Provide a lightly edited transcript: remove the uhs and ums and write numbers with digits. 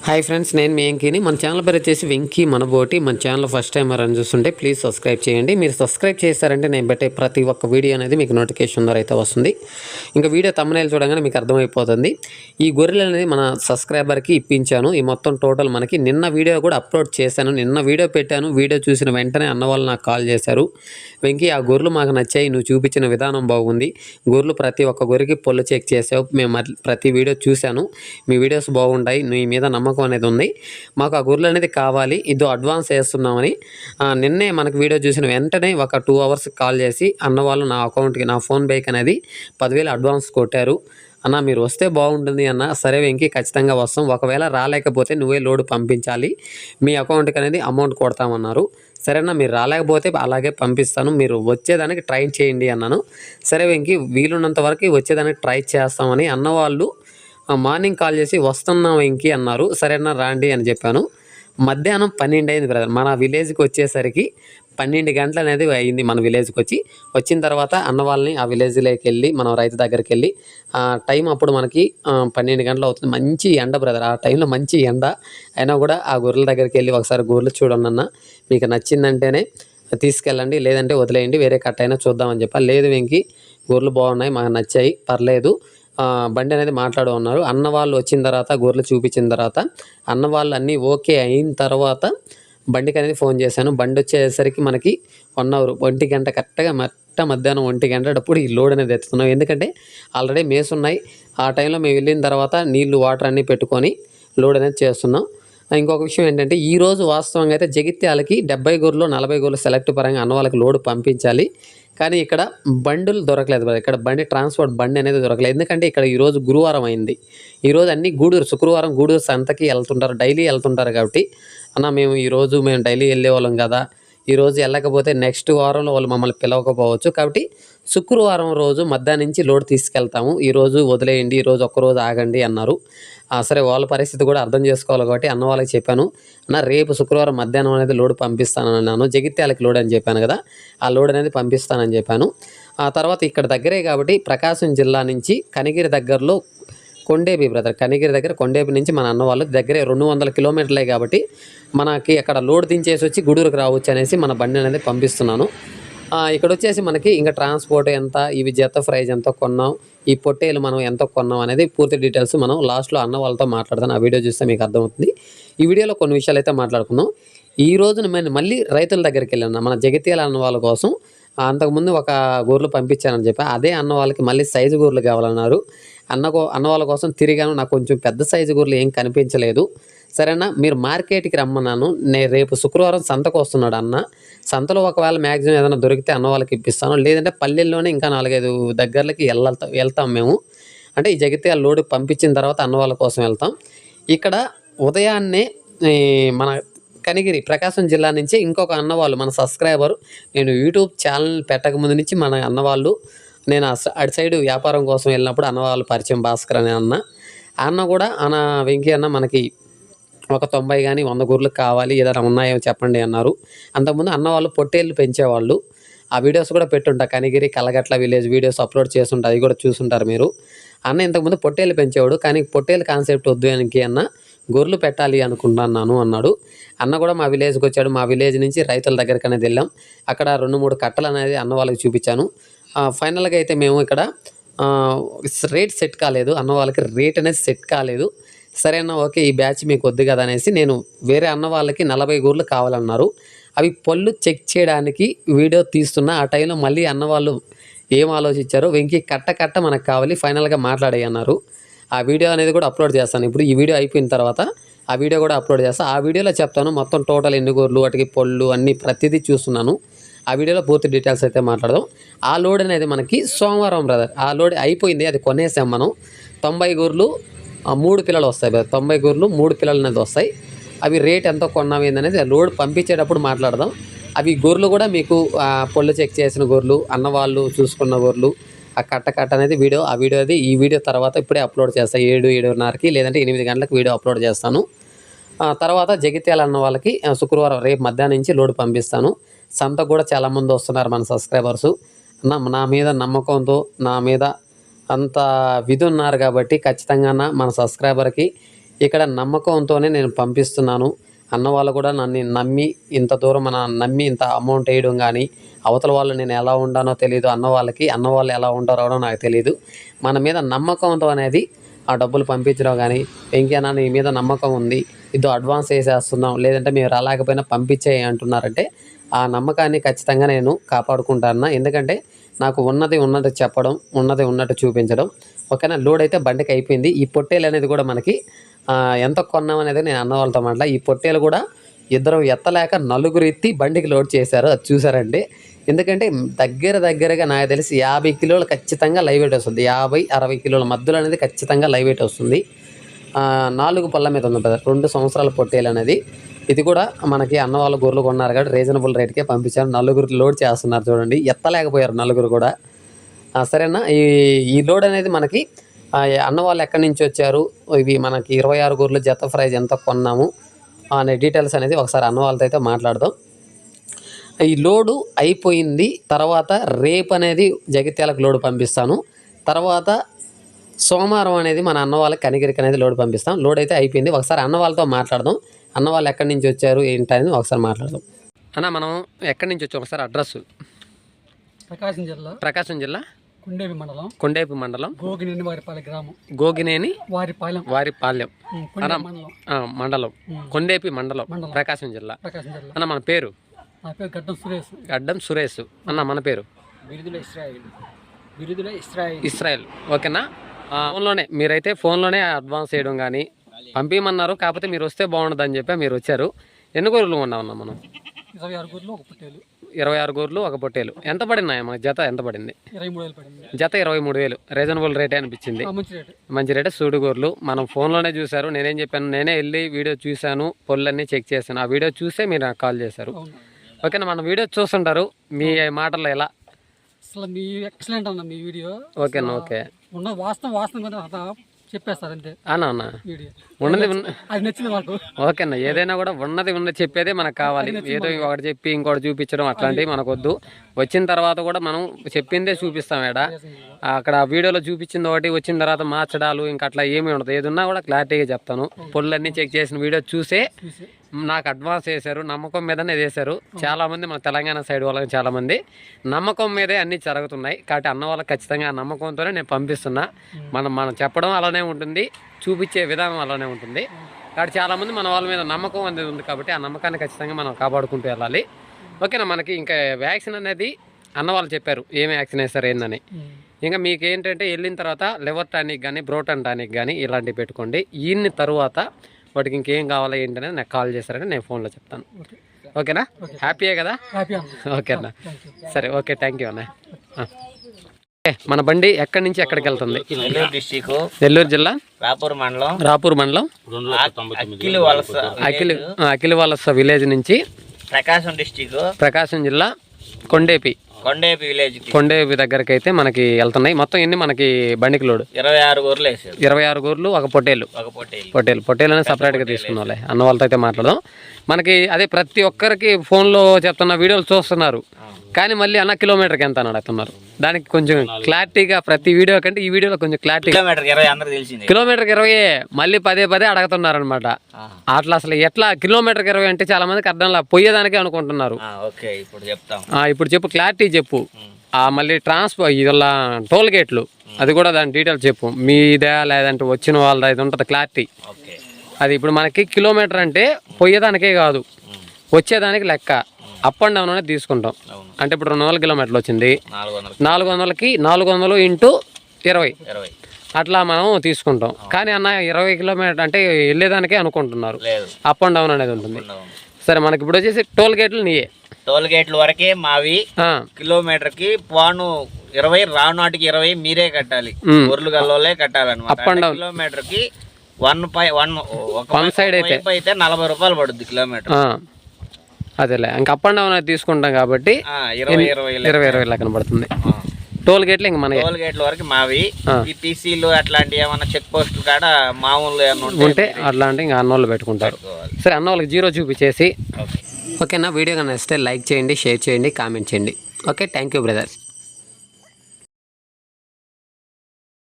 Hi friends, నేను మీ వెంకీని. మన channel పేరు వచ్చేసి వెంకీ మనబోటి. మన ఛానల్ ఫస్ట్ టైం ఎవరైనా చూస్తుంటే ప్లీజ్ సబ్స్క్రైబ్ చేయండి. మీరు సబ్స్క్రైబ్ చేస్తారంటే నేను పెట్టే ప్రతి ఒక్క వీడియో అనేది మీకు నోటిఫికేషన్ ద్వారా అయితే వస్తుంది. ఇంకా వీడియో thumbnail చూడగానే మీకు అర్థమైపోతుంది. ఈ గొర్రెలు అనేది మన సబ్స్క్రైబర్కి ఇప్పించాను. ఈ మొత్తం టోటల్ మనకి నిన్న వీడియో కూడా అప్లోడ్ చేశాను. నిన్న వీడియో పెట్టాను. వీడియో చూసిన వెంటనే అన్న వాళ్ళు నాకు కాల్ చేశారు. వెంకీ, ఆ గొర్రెలు మాకు నచ్చాయి, నువ్వు చూపించిన విధానం బాగుంది, గొర్రెలు ప్రతి ఒక్క గొర్రెకి పొల్లు చెక్ చేసావు, మేము ప్రతి వీడియో చూశాను, మీ వీడియోస్ బాగుంటాయి, నీ మీద నమ్మకం అనేది ఉంది, మాకు ఆ గొర్రెలు అనేది కావాలి, ఇదో అడ్వాన్స్ వేస్తున్నామని నిన్నే మనకు వీడియో చూసిన వెంటనే ఒక 2 hours కాల్ చేసి అన్నవాళ్ళు నా అకౌంట్కి, నా ఫోన్ పేకి అనేది 10,000 అడ్వాన్స్ కొట్టారు. అన్న మీరు వస్తే బాగుంటుంది అన్న. సరే వెంకీ, ఖచ్చితంగా వస్తాం, ఒకవేళ రాలేకపోతే నువ్వే లోడ్ పంపించాలి, మీ అకౌంట్కి అనేది అమౌంట్ కొడతామన్నారు. సరేనా, మీరు రాలేకపోతే అలాగే పంపిస్తాను, మీరు వచ్చేదానికి ట్రై చేయండి అన్నాను. సరే వెంకీ, వీలున్నంత వరకు వచ్చేదానికి ట్రై చేస్తామని అన్నవాళ్ళు మార్నింగ్ కాల్ చేసి వస్తున్నాం వెంకీ అన్నారు. సరేనా రాండి అని చెప్పాను. మధ్యాహ్నం 12 అయింది బ్రదర్. మన విలేజ్కి వచ్చేసరికి 12 గంటలు అనేది అయింది. మన విలేజ్కి వచ్చిన తర్వాత అన్న వాళ్ళని ఆ విలేజ్లోకి వెళ్ళి మనం రైతు దగ్గరికి వెళ్ళి టైం అప్పుడు మనకి 12 గంటలు అవుతుంది. మంచి ఎండ బ్రదర్, ఆ టైంలో మంచి ఎండ అయినా కూడా ఆ గొర్రెల దగ్గరికి వెళ్ళి ఒకసారి గొర్రెలు చూడండి అన్న, మీకు నచ్చిందంటేనే తీసుకెళ్ళండి, లేదంటే వదిలేయండి, వేరే కట్ట అయినా చూద్దామని చెప్పాలి. లేదు వెంకీ, గొర్రెలు బాగున్నాయి, మాకు నచ్చాయి, పర్లేదు, బండి అనేది మాట్లాడు ఉన్నారు. అన్న వాళ్ళు వచ్చిన తర్వాత గొర్రెలు చూపించిన తర్వాత అన్న వాళ్ళు అన్నీ ఓకే అయిన తర్వాత బండికి అనేది ఫోన్ చేశాను. బండి వచ్చేసరికి మనకి 1 hour 1 గంట కరెక్ట్గా మధ్యాహ్నం 1 గంటప్పుడు ఈ లోడ్ అనేది ఎత్తుతున్నాం. ఎందుకంటే ఆల్రెడీ మేసున్నాయి. ఆ టైంలో మేము వెళ్ళిన తర్వాత నీళ్లు వాటర్ అన్నీ పెట్టుకొని లోడ్ అనేది చేస్తున్నాం. ఇంకొక విషయం ఏంటంటే ఈరోజు వాస్తవంగా అయితే జగిత్యాలకి 70 గొర్రెలు 40 గొర్రెలు సెలెక్ట్ పరంగా అన్న వాళ్ళకి లోడ్ పంపించాలి. కానీ ఇక్కడ బండులు దొరకలేదు. ఇక్కడ ట్రాన్స్పోర్ట్ బండి అనేది దొరకలేదు. ఎందుకంటే ఇక్కడ ఈరోజు గురువారం అయింది. ఈరోజు అన్ని శుక్రవారం గూడూరు సంతకి వెళ్తుంటారు, డైలీ వెళ్తుంటారు. కాబట్టి అన్న ఈరోజు మేము డైలీ వెళ్ళేవాళ్ళం కదా, ఈరోజు వెళ్ళకపోతే నెక్స్ట్ వారంలో వాళ్ళు మమ్మల్ని పిలవకపోవచ్చు, కాబట్టి శుక్రవారం రోజు మధ్యాహ్నం నుంచి లోడ్ తీసుకెళ్తాము, ఈరోజు వదిలేయండి, ఈరోజు ఒక్కరోజు ఆగండి అన్నారు. సరే, వాళ్ళ పరిస్థితి కూడా అర్థం చేసుకోవాలి కాబట్టి అన్న వాళ్ళకి చెప్పాను, అన్న రేపు శుక్రవారం మధ్యాహ్నం అనేది లోడ్ పంపిస్తానన్నాను. జగిత్యాలకి లోడ్ అని చెప్పాను కదా, ఆ లోడ్ అనేది పంపిస్తానని చెప్పాను. ఆ తర్వాత ఇక్కడ దగ్గరే కాబట్టి ప్రకాశం జిల్లా నుంచి కనిగిరి దగ్గరలో కొండేపి బ్రదర్, కనిగిరి దగ్గర కొండేపి నుంచి మన అన్న వాళ్ళు దగ్గరే 200 కిలోమీటర్లే కాబట్టి మనకి అక్కడ లోడ్ దించేసి వచ్చి గూడూరుకు రావచ్చు అనేసి మన బండి అనేది పంపిస్తున్నాను. ఇక్కడ వచ్చేసి మనకి ఇంకా ట్రాన్స్పోర్ట్ ఎంత, ఇవి జత ప్రైజ్ ఎంత కొన్నాం, ఈ పొట్టేలు మనం ఎంత కొన్నాం అనేది పూర్తి డీటెయిల్స్ మనం లాస్ట్లో అన్న వాళ్ళతో మాట్లాడతాను. ఆ వీడియో చూస్తే మీకు అర్థమవుతుంది. ఈ వీడియోలో కొన్ని విషయాలు అయితే మాట్లాడుకుందాం. ఈ రోజున నేను మళ్ళీ రైతుల దగ్గరికి వెళ్ళాను, మన జగిత్యాల అన్న వాళ్ళ కోసం. అంతకుముందు ఒక గొర్రెలు పంపించానని చెప్పి అదే అన్న వాళ్ళకి మళ్ళీ సైజు గొర్రెలు కావాలన్నారు. అన్న వాళ్ళ కోసం తిరిగాను. నాకు కొంచెం పెద్ద సైజు గొర్రెలు ఏం కనిపించలేదు. సరేనా, మీరు మార్కెట్కి రమ్మన్నాను. నేను రేపు శుక్రవారం సంతకు వస్తున్నాడు అన్న, సంతలో ఒకవేళ మ్యాక్సిమం ఏదైనా దొరికితే అన్న వాళ్ళకి ఇప్పిస్తాను, లేదంటే పల్లెల్లోనే ఇంకా 4-5 దగ్గరలకి వెళ్తాం మేము. అంటే ఈ జగిత్యాల లోడ్ పంపించిన తర్వాత అన్న వాళ్ళ కోసం వెళ్తాం. ఇక్కడ ఉదయాన్నే మన కనిగిరి ప్రకాశం జిల్లా నుంచి ఇంకొక అన్నవాళ్ళు మన సబ్స్క్రైబర్, నేను యూట్యూబ్ ఛానల్ పెట్టకముందు నుంచి మన అన్నవాళ్ళు, నేను అటు సైడ్ వ్యాపారం కోసం వెళ్ళినప్పుడు అన్నవాళ్ళు పరిచయం, భాస్కర్ అనే అన్న కూడా అన్న వెంకీ అన్న మనకి ఒక 90 కానీ 100 గొర్రెలు కావాలి, ఏదైనా ఉన్నాయో చెప్పండి అన్నారు. అంతకుముందు అన్న వాళ్ళు పొట్టేళ్ళు పెంచేవాళ్ళు. ఆ వీడియోస్ కూడా పెట్టుంటా, Kanigiri Kalagatla village videos upload చేస్తుంటా, అది కూడా చూసుంటారు మీరు. అన్న ఇంతకుముందు పొట్టేళ్ళు పెంచేవాడు, కానీ పొట్టేళ్ళు కాన్సెప్ట్ వద్దు వెనక్కి అన్న, గొర్రెలు పెట్టాలి అనుకుంటున్నాను అన్నాడు. అన్న కూడా మా విలేజ్కి వచ్చాడు. మా విలేజ్ నుంచి రైతుల దగ్గరికి అనేది వెళ్ళాం. అక్కడ 2-3 కట్టలు అనేది అన్న వాళ్ళకి చూపించాను. ఫైనల్గా అయితే మేము ఇక్కడ రేట్ సెట్ కాలేదు, అన్న వాళ్ళకి రేట్ అనేది సెట్ కాలేదు. సరే అన్న, ఓకే, ఈ బ్యాచ్ మీకు వద్దు కదా అనేసి నేను వేరే అన్న వాళ్ళకి 40 గొర్రెలు కావాలన్నారు. అవి పళ్ళు చెక్ చేయడానికి వీడియో తీస్తున్న ఆ టైంలో మళ్ళీ అన్న వాళ్ళు ఏం ఆలోచించారో, వెంకీ కట్ట మనకు కావాలి, ఫైనల్గా మాట్లాడాయి అన్నారు. ఆ వీడియో అనేది కూడా అప్లోడ్ చేస్తాను. ఇప్పుడు ఈ వీడియో అయిపోయిన తర్వాత ఆ వీడియో కూడా అప్లోడ్ చేస్తాను. ఆ వీడియోలో చెప్తాను మొత్తం టోటల్ ఎన్ని గొర్రెలు, వాటికి పళ్ళు అన్నీ ప్రతిదీ చూస్తున్నాను. ఆ వీడియోలో పూర్తి డీటెయిల్స్ అయితే మాట్లాడదాం. ఆ లోడ్ అనేది మనకి సోమవారం బ్రదర్, ఆ లోడ్ అయిపోయింది, అది కొనేసాం మనం. 90 గొర్రెలు 3 పిల్లలు వస్తాయి బ్రదర్, 90 గొర్రెలు 3 పిల్లలు అనేది వస్తాయి. అవి రేట్ ఎంతో కొన్నాం ఏందనేది లోడ్ పంపించేటప్పుడు మాట్లాడదాం. అవి గొర్రెలు కూడా మీకు పళ్ళు చెక్ చేసిన గొర్రెలు, అన్నవాళ్ళు చూసుకున్న గొర్రెలు, ఆ కట్ట అనేది వీడియో, ఆ వీడియో అది ఈ వీడియో తర్వాత ఇప్పుడే అప్లోడ్ చేస్తాను. 7-7:30కి లేదంటే 8 గంటలకు వీడియో అప్లోడ్ చేస్తాను. తర్వాత జగిత్యాల అన్న వాళ్ళకి శుక్రవారం రేపు మధ్యాహ్నం నుంచి లోడ్ పంపిస్తాను. సంతకు కూడా చాలామంది వస్తున్నారు మన సబ్స్క్రైబర్సు. నా మీద నమ్మకంతో, నా మీద అంత విధి ఉన్నారు కాబట్టి ఖచ్చితంగా మన సబ్స్క్రైబర్కి ఇక్కడ నమ్మకంతోనే నేను పంపిస్తున్నాను. అన్న వాళ్ళు కూడా నన్ను నమ్మి ఇంత దూరం నమ్మి ఇంత అమౌంట్ వేయడం కానీ, అవతల వాళ్ళు నేను ఎలా ఉండానో తెలియదు, అన్న వాళ్ళు ఎలా ఉంటారో నాకు తెలియదు. మన మీద నమ్మకంతో అనేది ఆ డబ్బులు పంపించడం కానీ, వెంకయ్య నీ మీద నమ్మకం ఉంది, ఇదో అడ్వాన్స్ వేసేస్తున్నాం, లేదంటే మీరు రాలేకపోయినా పంపించేయి అంటున్నారంటే ఆ నమ్మకాన్ని ఖచ్చితంగా నేను కాపాడుకుంటాను. ఎందుకంటే నాకు ఉన్నది చెప్పడం, ఉన్నట్టు చూపించడం. ఓకేనా. లోడ్ అయితే బండికి అయిపోయింది. ఈ పొట్టేలు అనేది కూడా మనకి ఎంత కొన్నాం అనేది నేను అన్న వాళ్ళతో మాట్లా. ఈ పొట్టేలు కూడా ఇద్దరు ఎత్తలేక నలుగురు ఎత్తి బండికి లోడ్ చేశారు. అది చూసారండి. ఎందుకంటే దగ్గరగా నాకు తెలిసి 50 కిలోలు ఖచ్చితంగా లైవ్ వెయిట్ వస్తుంది. 50-60 కిలోల మధ్యలో అనేది ఖచ్చితంగా లైవ్ వెయిట్ వస్తుంది. 4 పళ్ళ మీద ఉంది కదా, 2 సంవత్సరాల పొట్టేలు అనేది. ఇది కూడా మనకి అన్న వాళ్ళు గొర్రెలు కొన్నారు కాబట్టి రీజనబుల్ రేట్కే పంపించారు. నలుగురు లోడ్ చేస్తున్నారు చూడండి, ఎత్తలేకపోయారు నలుగురు కూడా. సరేనా. ఈ లోడ్ అనేది మనకి అన్న వాళ్ళు ఎక్కడి నుంచి వచ్చారు, ఇవి మనకి 26 గొర్రెలు జత ప్రైజ్ ఎంత కొన్నాము అనే డీటెయిల్స్ అనేది ఒకసారి అన్న వాళ్ళతో అయితే మాట్లాడదాం. ఈ లోడు అయిపోయింది. తర్వాత రేపు అనేది జగిత్యాలకు లోడ్ పంపిస్తాను. తర్వాత సోమవారం అనేది మన అన్న వాళ్ళకి కనిగిరికి అనేది లోడ్ పంపిస్తాం. లోడ్ అయితే అయిపోయింది. ఒకసారి అన్న వాళ్ళతో మాట్లాడదాం. అన్న వాళ్ళు ఎక్కడి నుంచి వచ్చారు ఏంటనేది ఒకసారి మాట్లాడదాం. అన్న మనం ఎక్కడి నుంచి వచ్చాం ఒకసారి అడ్రస్? ప్రకాశం జిల్లా కొండేపి మండలం గోగినేని వారిపాలెం మండలం కొండేపి మండలం ప్రకాశం జిల్లా. అన్న మన పేరు? గడ్డం సురేష్. అన్న మన పేరు? ఇస్రాయల్. ఓకేనా. ఫోన్లోనే మీరైతే ఫోన్లోనే అడ్వాన్స్ చేయడం కానీ పంపించమన్నారు. కాకపోతే మీరు వస్తే బాగుండదని చెప్పి మీరు వచ్చారు. ఎన్ని గొర్రెలు ఉన్నామన్నా మనం? 26 గొర్రెలు ఒక పొట్టేలు. ఎంత పడినాయి మాకు జత? ఎంత పడింది? జత 23,000. రీజనబుల్ రేటే అనిపించింది. మంచి రేటే. సూడు గొర్రెలు మనం ఫోన్లోనే చూశారు. నేనేం చెప్పాను, నేనే వెళ్ళి వీడియో చూశాను, పొల్లన్నీ చెక్ చేశాను. ఆ వీడియో చూసే మీరు నాకు కాల్ చేశారు. ఓకేనా. మన వీడియో చూస్తుంటారు. మీ మాటల్లో ఎలా అసలు మీ ఎక్సలెంట్ అన్న మీ వీడియో. ఓకేనా. ఓకే. ఉన్న వాస్తవం చెప్పేస్తారు అంతే. అన్న ఉన్నది అది నచ్చింది మాకు. ఓకేనా. ఏదైనా కూడా ఉన్నది చెప్పేదే మనకు కావాలి. ఏదో ఒకటి చెప్పి ఇంకోటి చూపించడం అట్లాంటివి మనకు వద్దు. వచ్చిన తర్వాత కూడా మనం చెప్పిందే చూపిస్తాం. అక్కడ వీడియోలో చూపించింది ఒకటి, వచ్చిన తర్వాత మార్చడాలు ఇంకా అట్లా ఏమీ ఉండదు. ఏదున్నా కూడా క్లారిటీగా చెప్తాను. పొల్లన్నీ చెక్ చేసిన వీడియో చూసే నాకు అడ్వాన్స్ చేశారు. నమ్మకం మీదనే చేశారు. చాలామంది మన తెలంగాణ సైడ్ వాళ్ళకి చాలామంది నమ్మకం మీదే అన్నీ జరుగుతున్నాయి. కాబట్టి అన్న వాళ్ళకి ఖచ్చితంగా ఆ నమ్మకంతోనే నేను పంపిస్తున్నా. మనం చెప్పడం అలానే ఉంటుంది, చూపించే విధానం అలానే ఉంటుంది. కాబట్టి చాలామంది మన వాళ్ళ మీద నమ్మకం అనేది ఉంది. కాబట్టి ఆ నమ్మకాన్ని ఖచ్చితంగా మనం కాపాడుకుంటూ వెళ్ళాలి. ఓకేనా. మనకి ఇంకా వ్యాక్సిన్ అనేది అన్న వాళ్ళు చెప్పారు ఏమి వ్యాక్సిన్ వేస్తారు ఏందని. ఇంకా మీకు ఏంటంటే వెళ్ళిన తర్వాత లివర్ టానిక్ కానీ బ్రోటన్ టానిక్ కానీ ఇలాంటివి పెట్టుకోండి. ఈయన తర్వాత వాటికి ఇంకేం కావాలో ఏంటనేది నాకు కాల్ చేస్తారని నేను ఫోన్లో చెప్తాను. ఓకేనా. హ్యాపీయే కదా? ఓకే అన్న. సరే. ఓకే. థ్యాంక్ యూ అన్న. మన బండి ఎక్కడి నుంచి ఎక్కడికి వెళ్తుంది? నెల్లూరు జిల్లా రాపూర్ మండలం అఖిలి వలస విలేజ్ నుంచి ప్రకాశం జిల్లా కొండేపి దగ్గరకి అయితే మనకి వెళ్తున్నాయి. మొత్తం ఎన్ని మనకి బండికి లోడు? 26 గొర్రెలు ఒక పొట్టేలు అనేది సపరేట్గా తీసుకున్నాలే. అన్న వాళ్ళతో అయితే మాట్లాడదాం. మనకి అదే ప్రతి ఒక్కరికి ఫోన్లో చెప్తున్న వీడియోలు చూస్తున్నారు. కానీ మళ్ళీ అన్న కిలోమీటర్కి ఎంత అని అడుగుతున్నారు. దానికి కొంచెం క్లారిటీగా ప్రతి వీడియో కంటే ఈ వీడియోలో కొంచెం క్లారిటీ. కిలోమీటర్కి 20 మళ్ళీ పదే అడుగుతున్నారు అనమాట. అట్లా అసలు ఎట్లా కిలోమీటర్కి 20 అంటే చాలా మందికి అర్థంలా, పోయేదానికే అనుకుంటున్నారు. ఇప్పుడు చెప్పు, క్లారిటీ చెప్పు. మళ్ళీ ట్రాన్స్పోర్ట్ ఇదిలా టోల్ గేట్లు అది కూడా దాని డీటెయిల్స్ చెప్పు. మీదే లేదంటే వచ్చిన వాళ్ళది అది ఉంటుంది క్లారిటీ. అది ఇప్పుడు మనకి కిలోమీటర్ అంటే పోయేదానికే కాదు, వచ్చేదానికి లెక్క. అప్ అండ్ డౌన్ అనేది తీసుకుంటాం. అంటే ఇప్పుడు 200 కిలోమీటర్లు వచ్చింది, 400కి 400 × 20 అట్లా మనం తీసుకుంటాం. కానీ అన్న 20 కిలోమీటర్ అంటే వెళ్ళేదానికే అనుకుంటున్నారు. అప్ అండ్ డౌన్ అనేది ఉంటుంది. సరే. మనకి ఇప్పుడు వచ్చేసి టోల్ గేట్లు నీయే. టోల్ గేట్ల వరకే మావి. కిలోమీటర్కి పోను 20, రానాటికి 20 మీరే కట్టాలి. ఊర్లు గల్లోలే కట్టాలన్నమాట. అప్ అండ్ డౌన్ కిలోమీటర్కి 1 సైడ్ అయితే 40 రూపాయలు పడుద్ది కిలోమీటర్. అదేలే. ఇంకా అప్ అండ్ డౌన్ తీసుకుంటాం కాబట్టి 20 లెక్కన పడుతుంది. టోల్ గేట్లు ఇంక మన టోల్ గేట్ల వరకు మావి. ఈ పీసీలు అట్లాంటి ఏమన్నా చెక్ పోస్టులు కాడ మామూలు ఉంటే అట్లాంటి ఇంకా అన్నోళ్ళు పెట్టుకుంటారు. సరే. అన్న వాళ్ళకి 0 చూపించేసి. ఓకేనా. వీడియో కన్నా నచ్చితే లైక్ చేయండి, షేర్ చేయండి, కామెంట్ చేయండి. ఓకే. Thank you brother.